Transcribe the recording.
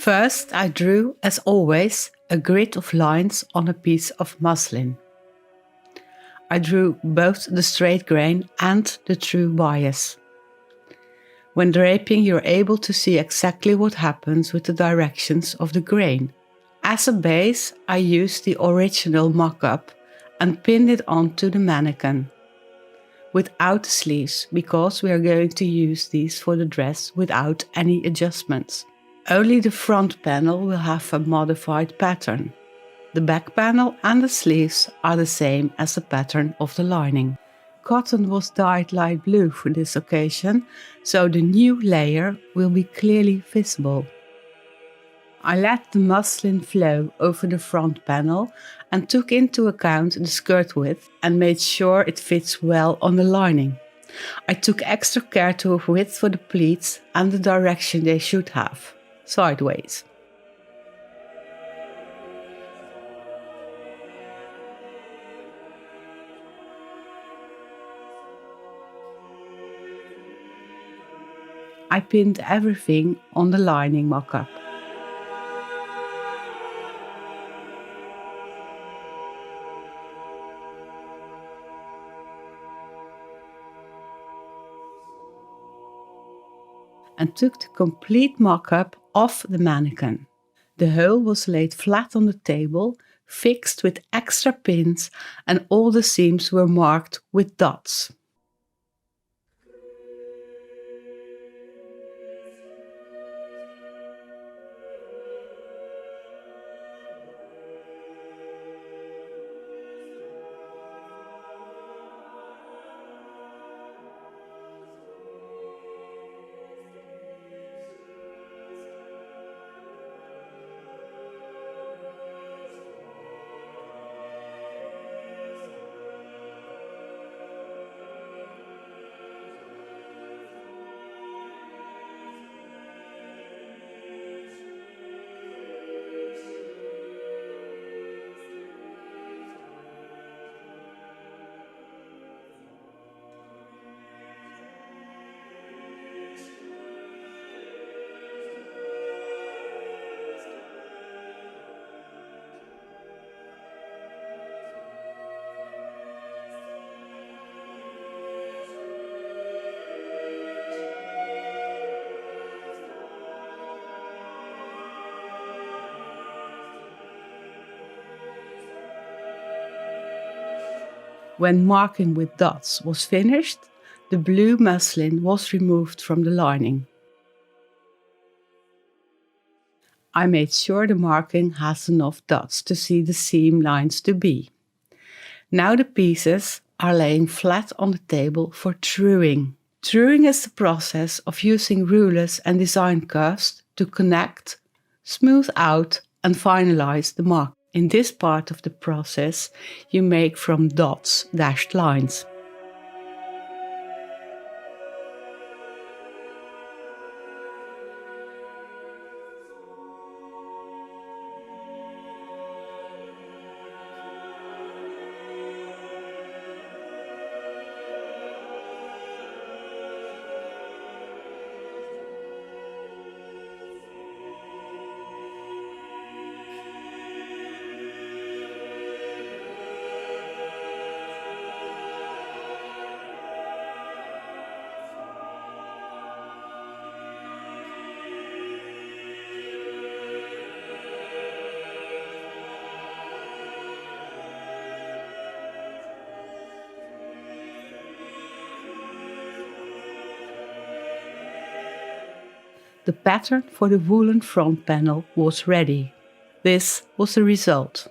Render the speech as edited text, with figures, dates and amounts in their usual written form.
First, I drew, as always, a grid of lines on a piece of muslin. I drew both the straight grain and the true bias. When draping, you're able to see exactly what happens with the directions of the grain. As a base, I used the original mock-up and pinned it onto the mannequin, without the sleeves, because we are going to use these for the dress without any adjustments. Only the front panel will have a modified pattern. The back panel and the sleeves are the same as the pattern of the lining. Cotton was dyed light blue for this occasion, so the new layer will be clearly visible. I let the muslin flow over the front panel and took into account the skirt width and made sure it fits well on the lining. I took extra care to have width for the pleats and the direction they should have, sideways. I pinned everything on the lining mock-up. And took the complete mock-up off the mannequin. The hole was laid flat on the table, fixed with extra pins, and all the seams were marked with dots. When marking with dots was finished, the blue muslin was removed from the lining. I made sure the marking has enough dots to see the seam lines to be. Now the pieces are laying flat on the table for truing. Truing is the process of using rulers and design curves to connect, smooth out and finalize the mark. In this part of the process, you make from dots dashed lines. The pattern for the woolen front panel was ready. This was the result.